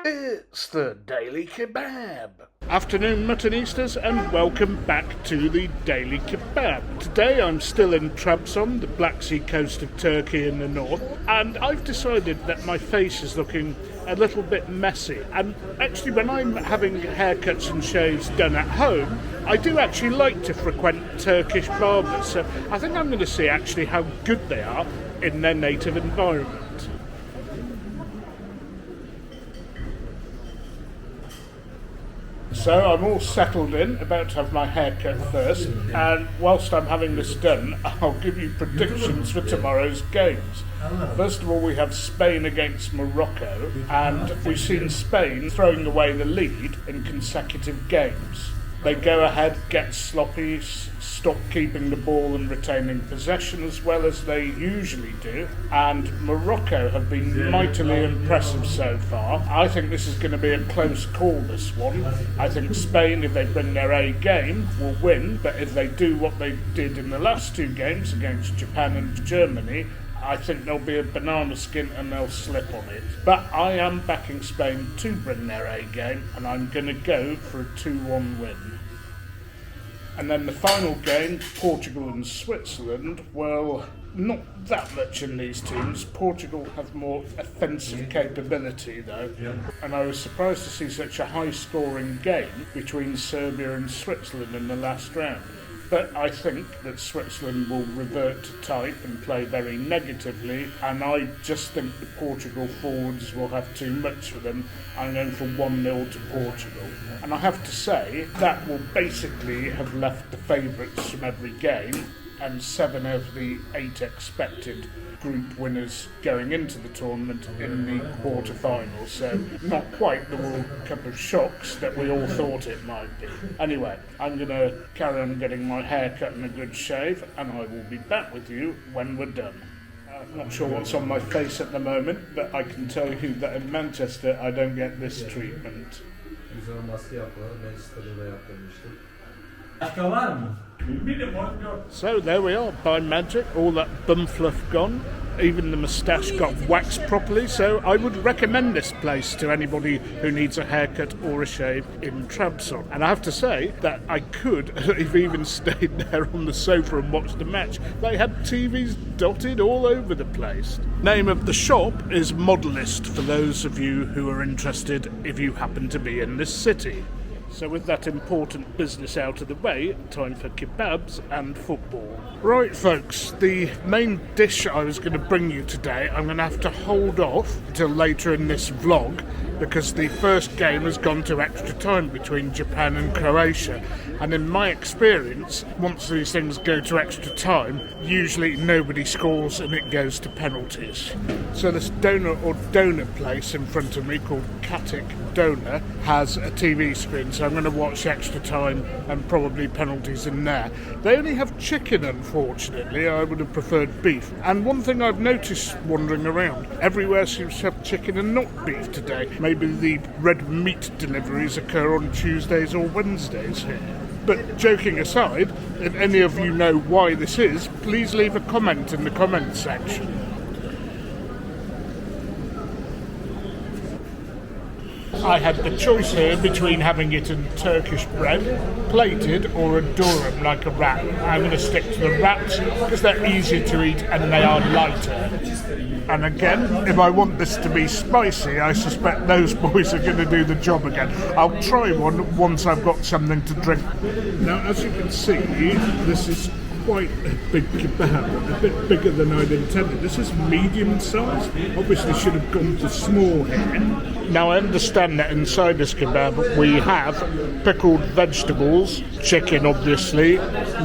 It's the Daily Kebab. Afternoon muttonistas and welcome back to the Daily Kebab. Today I'm still in Trabzon, the Black Sea coast of Turkey in the north, and I've decided that my face is looking a little bit messy. And actually when I'm having haircuts and shaves done at home, I do actually like to frequent Turkish barbers, so I think I'm going to see actually how good they are in their native environment. So I'm all settled in, about to have my hair cut first, and whilst I'm having this done, I'll give you predictions for tomorrow's games. First of all, we have Spain against Morocco, and we've seen Spain throwing away the lead in consecutive games. They go ahead, get sloppy, stop keeping the ball and retaining possession as well as they usually do, and Morocco have been mightily impressive so far. I think this is going to be a close call, this one. I think Spain, if they bring their A game, will win, but if they do what they did in the last two games against Japan and Germany, I think there'll be a banana skin and they'll slip on it. But I am backing Spain to bring their A game, and I'm going to go for a 2-1 win. And then the final game, Portugal and Switzerland, well, not that much in these teams. Portugal have more offensive capability though, and I was surprised to see such a high-scoring game between Serbia and Switzerland in the last round. But I think that Switzerland will revert to type and play very negatively, and I just think the Portugal forwards will have too much for them. I'm going for 1-0 to Portugal. And I have to say, that will basically have left the favourites from every game, and 7 of the 8 expected group winners going into the tournament in the quarter-finals, so not quite the World Cup of shocks that we all thought it might be. Anyway, I'm going to carry on getting my hair cut and a good shave, and I will be back with you when we're done. I'm not sure what's on my face at the moment, but I can tell you that in Manchester I don't get this treatment. So there we are, by magic, all that bum fluff gone, even the moustache got waxed properly, so I would recommend this place to anybody who needs a haircut or a shave in Trabzon. And I have to say that I could have even stayed there on the sofa and watched the match. They had TVs dotted all over the place. Name of the shop is Modelist, for those of you who are interested if you happen to be in this city. So with that important business out of the way, time for kebabs and football. Right folks, the main dish I was going to bring you today, I'm going to have to hold off until later in this vlog because the first game has gone to extra time between Japan and Croatia. And in my experience, once these things go to extra time, usually nobody scores and it goes to penalties. So this donor place in front of me called Katik Donor has a TV screen, so I'm going to watch extra time and probably penalties in there. They only have chicken, unfortunately. I would have preferred beef. And one thing I've noticed wandering around, everywhere seems to have chicken and not beef today. Maybe the red meat deliveries occur on Tuesdays or Wednesdays here. But joking aside, if any of you know why this is, please leave a comment in the comments section. I had the choice here between having it in Turkish bread, plated, or a durum like a wrap. I'm going to stick to the wraps because they're easier to eat and they are lighter. And again, if I want this to be spicy, I suspect those boys are going to do the job again. I'll try one once I've got something to drink. Now, as you can see, this is quite a big kebab, a bit bigger than I'd intended. This is medium size. Obviously should have gone to small here. Now I understand that inside this kebab we have pickled vegetables, chicken obviously,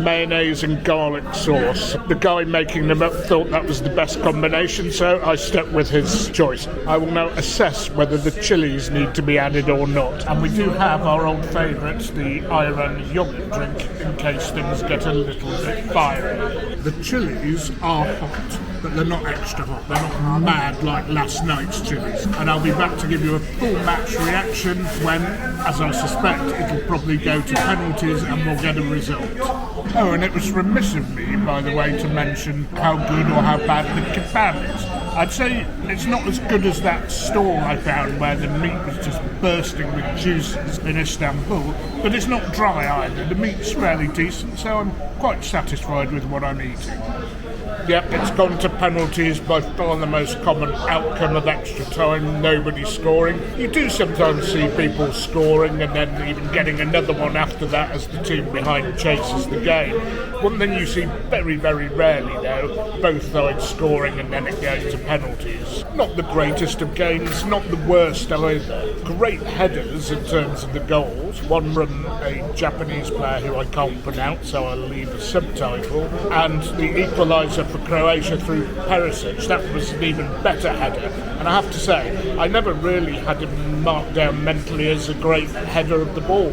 mayonnaise and garlic sauce. The guy making them up thought that was the best combination, so I stuck with his choice. I will now assess whether the chilies need to be added or not. And we do have our old favourite, the Ayran yogurt drink, in case things get a little bit fiery. The chilies are hot. but they're not extra hot. They're not mad like last night's chilies. And I'll be back to give you a full match reaction when, as I suspect, it'll probably go to penalties and we'll get a result. Oh, and it was remiss of me, by the way, to mention how good or how bad the kebab is. I'd say it's not as good as that stall I found where the meat was just bursting with juices in Istanbul, but it's not dry either. The meat's fairly decent, so I'm quite satisfied with what I'm eating. Yep, it's gone to penalties, by far the most common outcome of extra time, nobody scoring. You do sometimes see people scoring and then even getting another one after that as the team behind chases the game. One thing you see very, very rarely though, both sides scoring and then it goes to penalties. Not the greatest of games, not the worst either. Great headers in terms of the goals. One from a Japanese player who I can't pronounce, so I'll leave a subtitle, and the equaliser for Croatia through Perisic. That was an even better header, and I have to say I never really had him marked down mentally as a great header of the ball.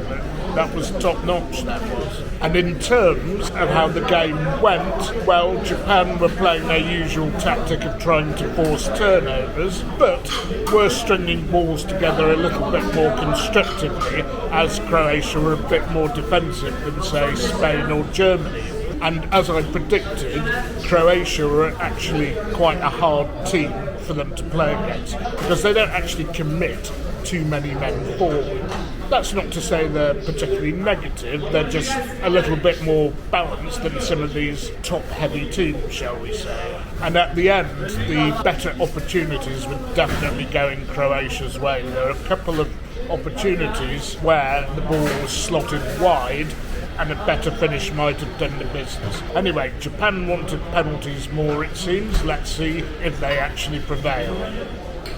That was top notch, that was. And in terms of how the game went, well, Japan were playing their usual tactic of trying to force turnovers, but were stringing balls together a little bit more constructively, as Croatia were a bit more defensive than, say, Spain or Germany. And as I predicted, Croatia were actually quite a hard team for them to play against, because they don't actually commit too many men forward. That's not to say they're particularly negative, they're just a little bit more balanced than some of these top-heavy teams, shall we say. And at the end, the better opportunities were definitely going Croatia's way. There are a couple of opportunities where the ball was slotted wide and a better finish might have done the business. Anyway, Japan wanted penalties more, it seems. Let's see if they actually prevail.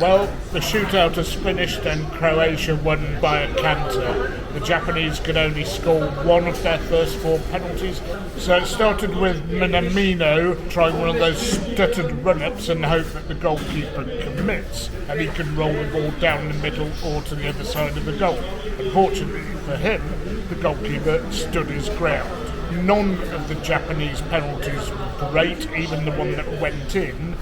Well, the shootout has finished and Croatia won by a canter. The Japanese could only score one of their first four penalties, so it started with Minamino trying one of those stuttered run-ups and hope that the goalkeeper commits and he can roll the ball down the middle or to the other side of the goal. Unfortunately for him, the goalkeeper stood his ground. None of the Japanese penalties were great, even the one that went in.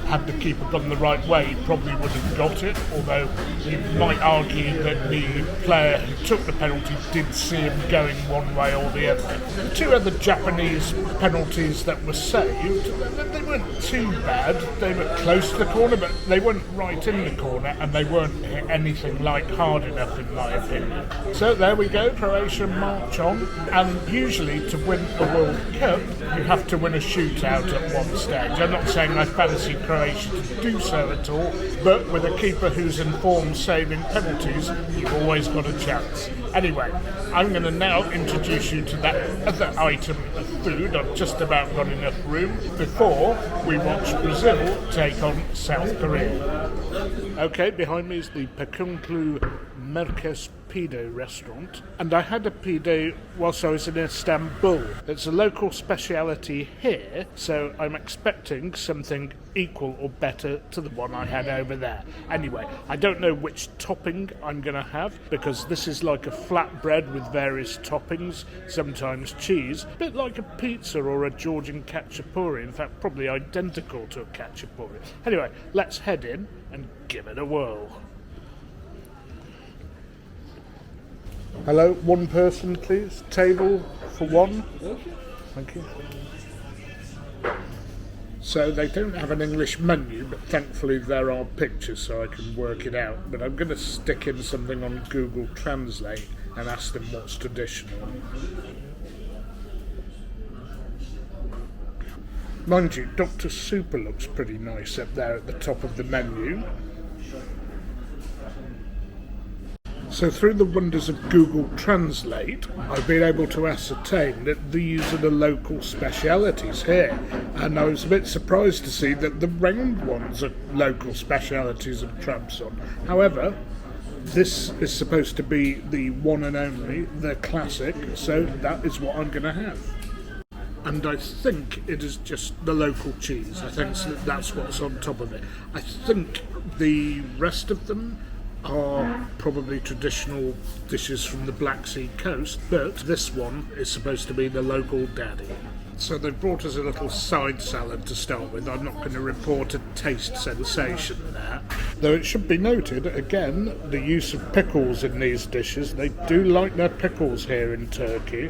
Had the keeper gone the right way, he probably would have got it, although you might argue that the player who took the penalty did see him going one way or the other. The two other Japanese penalties that were saved, they weren't too bad. They were close to the corner, but they weren't right in the corner, and they weren't anything like hard enough, in my opinion. So there we go, Croatia march on, and usually to win a World Cup, you have to win a shootout at one stage. I'm not saying I fancy Croatia to do so at all, but with a keeper who's in form saving penalties, you've always got a chance. Anyway, I'm going to now introduce you to that other item of food. I've just about got enough room before we watch Brazil take on South Korea. Okay, behind me is the Pakunklu Merkez pide restaurant, and I had a pide whilst I was in Istanbul. It's a local speciality here, so I'm expecting something equal or better to the one I had over there. Anyway, I don't know which topping I'm going to have, because this is like a flatbread with various toppings, sometimes cheese, a bit like a pizza or a Georgian cacciapuri, in fact probably identical to a cacciapuri. Anyway, let's head in and give it a whirl. Hello, one person please. Table for one. Thank you. So they don't have an English menu, but thankfully there are pictures so I can work it out. But I'm going to stick in something on Google Translate and ask them what's traditional. Mind you, Dr. Super looks pretty nice up there at the top of the menu. So through the wonders of Google Translate, I've been able to ascertain that these are the local specialities here. And I was a bit surprised to see that the round ones are local specialities of Trabzon. However, this is supposed to be the one and only, the classic, so that is what I'm going to have. And I think it is just the local cheese. I think that's what's on top of it. I think the rest of them are probably traditional dishes from the Black Sea coast, but this one is supposed to be the local daddy. So they've brought us a little side salad to start with. I'm not going to report a taste sensation there. Though it should be noted, again, the use of pickles in these dishes. They do like their pickles here in Turkey.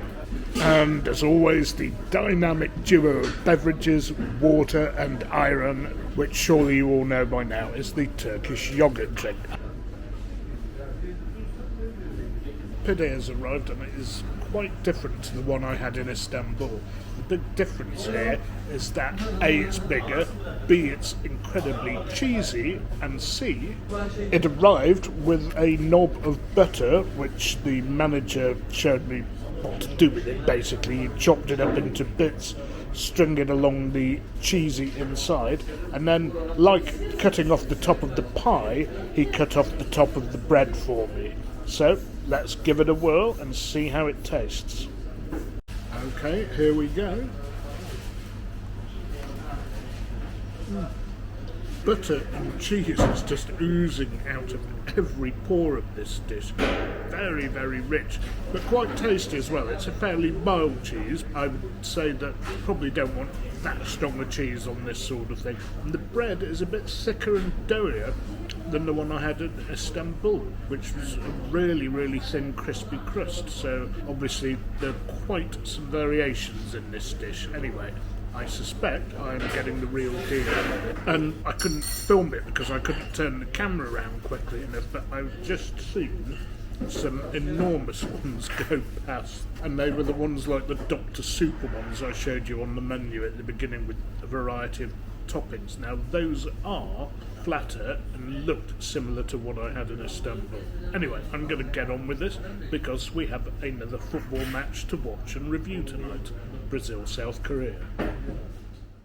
And as always, the dynamic duo of beverages, water and iron, which surely you all know by now is the Turkish yogurt drink. Pide has arrived and it is quite different to the one I had in Istanbul. The big difference here is that A, it's bigger, B, it's incredibly cheesy, and C, it arrived with a knob of butter, which the manager showed me what to do with it. Basically, he chopped it up into bits, string it along the cheesy inside, and then, like cutting off the top of the pie, he cut off the top of the bread for me. So, let's give it a whirl and see how it tastes. Okay, here we go. Butter and cheese is just oozing out of every pore of this dish. Very, very rich, but quite tasty as well. It's a fairly mild cheese. I would say that you probably don't want that strong a cheese on this sort of thing. And the bread is a bit thicker and doughier than the one I had in Istanbul, which was a really, really thin, crispy crust. So obviously there are quite some variations in this dish. Anyway, I suspect I'm getting the real deal. And I couldn't film it because I couldn't turn the camera around quickly enough, but I've just seen some enormous ones go past, and they were the ones like the Dr. Super ones I showed you on the menu at the beginning with a variety of toppings. Now those are flatter and looked similar to what I had in Istanbul. Anyway, I'm going to get on with this because we have another football match to watch and review tonight. Brazil-South Korea.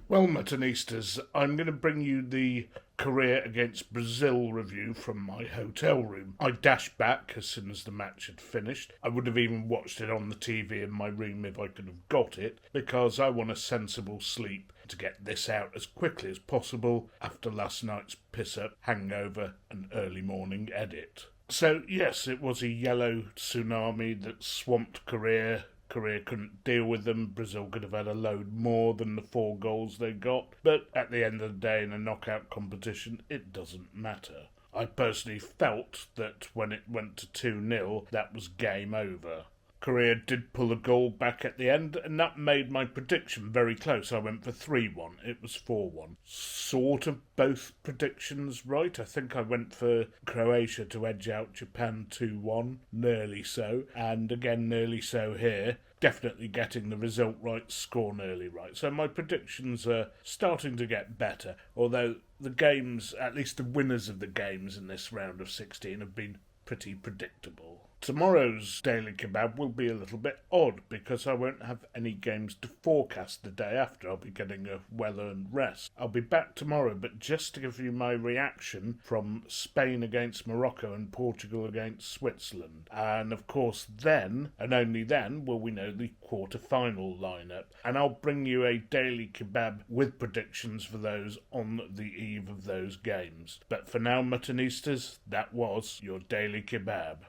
Well, Muttonistas, I'm going to bring you the Korea against Brazil review from my hotel room. I dashed back as soon as the match had finished. I would have even watched it on the TV in my room if I could have got it, because I want a sensible sleep to get this out as quickly as possible after last night's piss-up, hangover and early morning edit. So, yes, it was a yellow tsunami that swamped Korea. Korea couldn't deal with them. Brazil could have had a load more than the 4 goals they got. But at the end of the day, in a knockout competition, it doesn't matter. I personally felt that when it went to 2-0, that was game over. Korea did pull a goal back at the end, and that made my prediction very close. I went for 3-1. It was 4-1. Sort of both predictions right. I think I went for Croatia to edge out Japan 2-1. Nearly so. And again, nearly so here. Definitely getting the result right, score nearly right. So my predictions are starting to get better, although the games, at least the winners of the games in this round of 16, have been pretty predictable. Tomorrow's Daily Kebab will be a little bit odd because I won't have any games to forecast the day after. I'll be getting a well-earned rest. I'll be back tomorrow, but just to give you my reaction from Spain against Morocco and Portugal against Switzerland. And of course then, and only then, will we know the quarter-final lineup. And I'll bring you a Daily Kebab with predictions for those on the eve of those games. But for now, Muttonistas, that was your Daily Kebab.